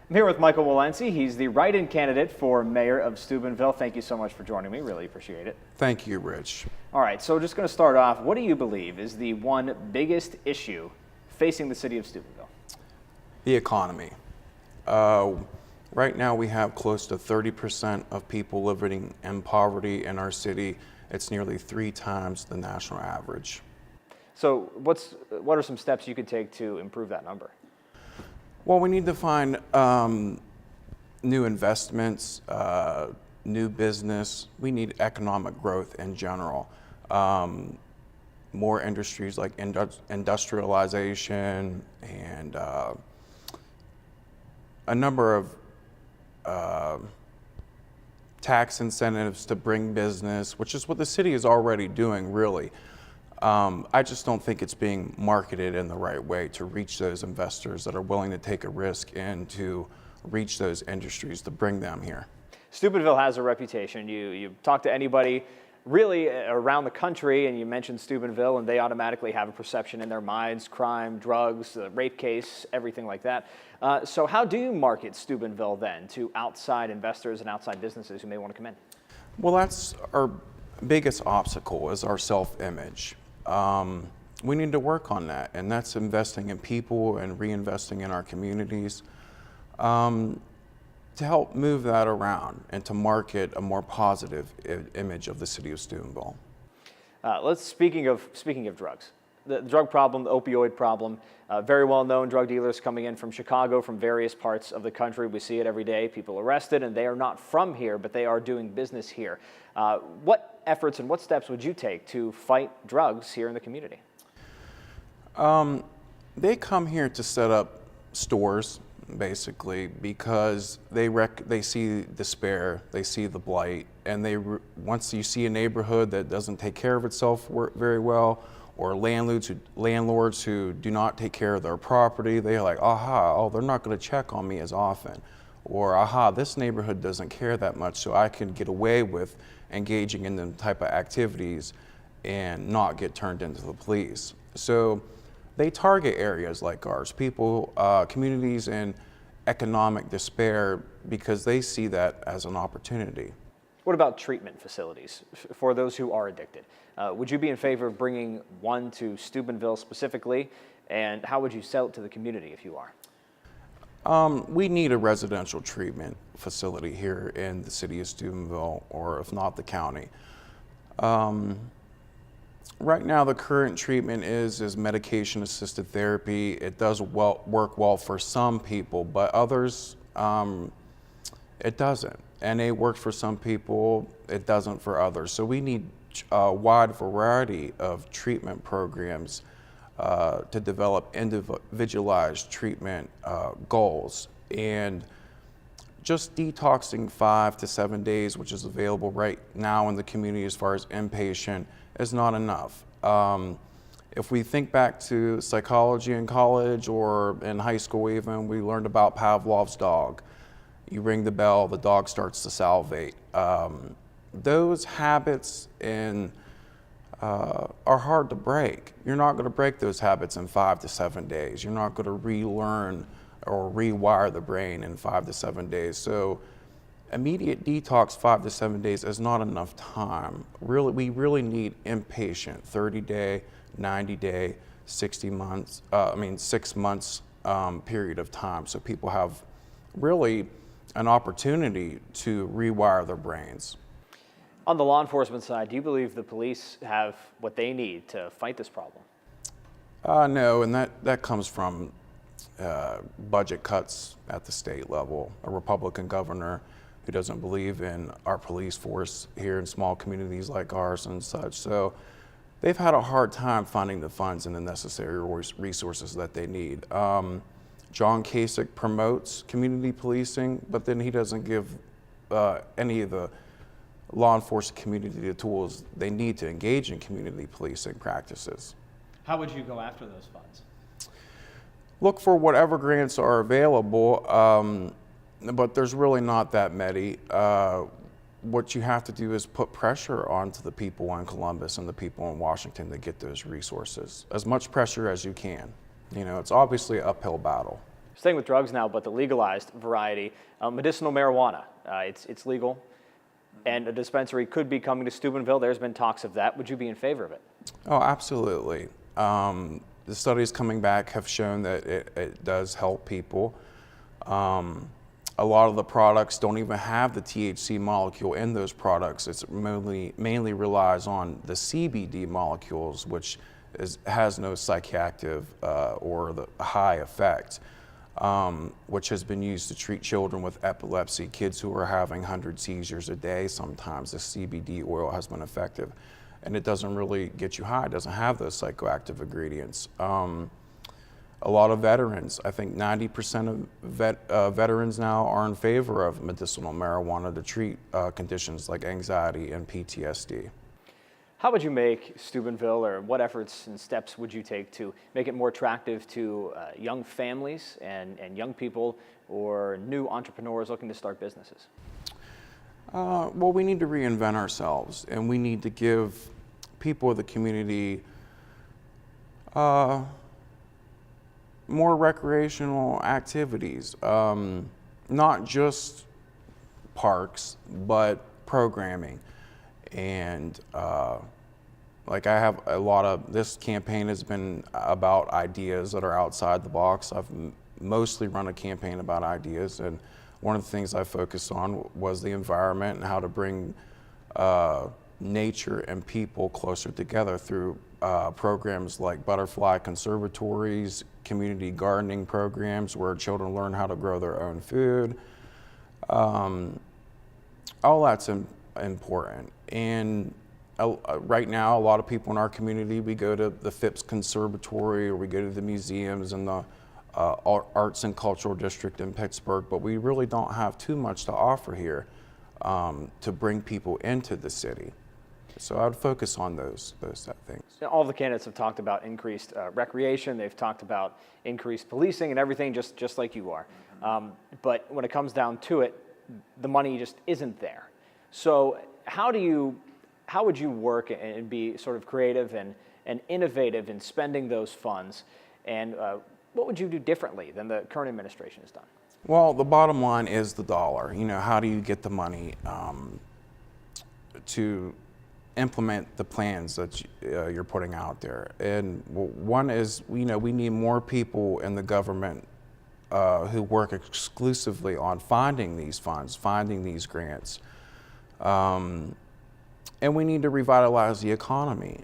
I'm here with Michael Walenciej. He's the write-in candidate for mayor of Steubenville. Thank you so much for joining me. Really appreciate it. Thank you, Rich. All right, so just going to start off. What do you believe is the one biggest issue facing the city of Steubenville? The economy. Right now we have close to 30% of people living in poverty in our city. It's nearly 3 times the national average. So what are some steps you could take to improve that number? Well, we need to find new investments, new business. We need economic growth in general. More industries like industrialization and a number of tax incentives to bring business, which is what the city is already doing, really. I just don't think it's being marketed in the right way to reach those investors that are willing to take a risk and to reach those industries to bring them here. Steubenville has a reputation. You talk to anybody really around the country and you mention Steubenville and they automatically have a perception in their minds: crime, drugs, the rape case, everything like that. So how do you market Steubenville then to outside investors and outside businesses who may want to come in? Well, that's our biggest obstacle, is our self-image. We need to work on that, and that's investing in people and reinvesting in our communities to help move that around and to market a more positive image of the city of Steubenville. Speaking of drugs, the drug problem, the opioid problem, very well-known drug dealers coming in from Chicago, from various parts of the country. We see it every day. People arrested, and they are not from here, but they are doing business here. What efforts and what steps would you take to fight drugs here in the community? They come here to set up stores, basically, because they see despair, they see the blight, and once you see a neighborhood that doesn't take care of itself very well, or landlords who do not take care of their property, they're like, aha, oh, they're not going to check on me as often. Or, aha, this neighborhood doesn't care that much, so I can get away with engaging in them type of activities and not get turned into the police. So they target areas like ours, people, communities in economic despair, because they see that as an opportunity. What about treatment facilities for those who are addicted? Would you be in favor of bringing one to Steubenville specifically, and how would you sell it to the community if you are? We need a residential treatment facility here in the city of Steubenville, or if not the county. Right now, the current treatment is medication-assisted therapy. It does work well for some people, but others, it doesn't. And it works for some people, it doesn't for others. So we need a wide variety of treatment programs to develop individualized treatment goals. And just detoxing 5 to 7 days, which is available right now in the community as far as inpatient, is not enough. If we think back to psychology in college or in high school even, we learned about Pavlov's dog. You ring the bell, the dog starts to salivate. Those habits are hard to break. You're not going to break those habits in 5 to 7 days. You're not going to relearn or rewire the brain in 5 to 7 days. So immediate detox 5 to 7 days is not enough time. We really need inpatient 30-day, 90-day, 6 months period of time, so people have really an opportunity to rewire their brains. On the law enforcement side, do you believe the police have what they need to fight this problem? No, and that comes from budget cuts at the state level, a Republican governor who doesn't believe in our police force here in small communities like ours and such. So they've had a hard time finding the funds and the necessary resources that they need. John Kasich promotes community policing, but then he doesn't give any of the law enforcement community the tools they need to engage in community policing practices. How would you go after those funds? Look for whatever grants are available, but there's really not that many. What you have to do is put pressure onto the people in Columbus and the people in Washington to get those resources. As much pressure as you can. You know, it's obviously an uphill battle. Staying with drugs now, but the legalized variety, medicinal marijuana. It's legal, and a dispensary could be coming to Steubenville. There's been talks of that. Would you be in favor of it? Oh, absolutely. The studies coming back have shown that it does help people. A lot of the products don't even have the THC molecule in those products. It's mainly relies on the CBD molecules, which has no psychoactive or the high effect, which has been used to treat children with epilepsy, kids who are having 100 seizures a day. Sometimes the CBD oil has been effective, and it doesn't really get you high. It doesn't have those psychoactive ingredients. A lot of veterans, I think 90% of veterans now are in favor of medicinal marijuana to treat conditions like anxiety and PTSD. How would you make Steubenville, or what efforts and steps would you take to make it more attractive to young families and young people or new entrepreneurs looking to start businesses? Well, we need to reinvent ourselves, and we need to give people of the community more recreational activities, not just parks, but programming. And like I have a lot of, this campaign has been about ideas that are outside the box. I've mostly run a campaign about ideas, and one of the things I focused on was the environment and how to bring nature and people closer together through programs like butterfly conservatories, community gardening programs where children learn how to grow their own food. All that's important. And right now, a lot of people in our community, we go to the Phipps Conservatory, or we go to the museums and the Arts and Cultural District in Pittsburgh, but we really don't have too much to offer here to bring people into the city. So I would focus on those things. All the candidates have talked about increased recreation. They've talked about increased policing and everything, just like you are. But when it comes down to it, the money just isn't there. So how would you work and be sort of creative and innovative in spending those funds? And what would you do differently than the current administration has done? Well, the bottom line is the dollar. You know, how do you get the money to implement the plans that you're putting out there? And one is, you know, we need more people in the government who work exclusively on finding these funds, finding these grants. And we need to revitalize the economy.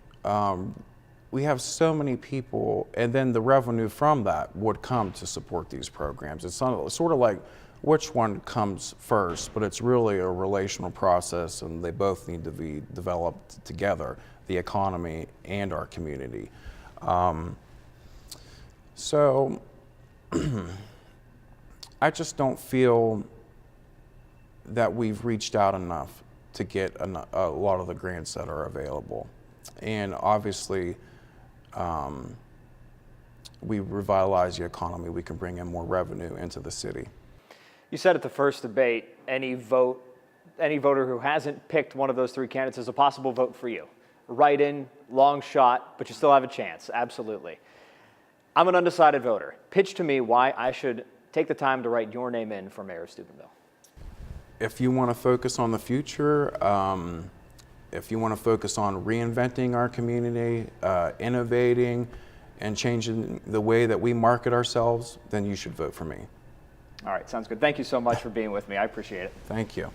We have so many people, and then the revenue from that would come to support these programs. It's sort of like which one comes first, but it's really a relational process, and they both need to be developed together, the economy and our community. So I just don't feel that we've reached out enough to get a lot of the grants that are available. And obviously, we revitalize the economy, we can bring in more revenue into the city. You said at the first debate, any voter who hasn't picked one of those three candidates is a possible vote for you. Write-in, long shot, but you still have a chance, absolutely. I'm an undecided voter. Pitch to me why I should take the time to write your name in for mayor of Steubenville. If you want to focus on the future, if you want to focus on reinventing our community, innovating, and changing the way that we market ourselves, then you should vote for me. All right, sounds good. Thank you so much for being with me. I appreciate it. Thank you.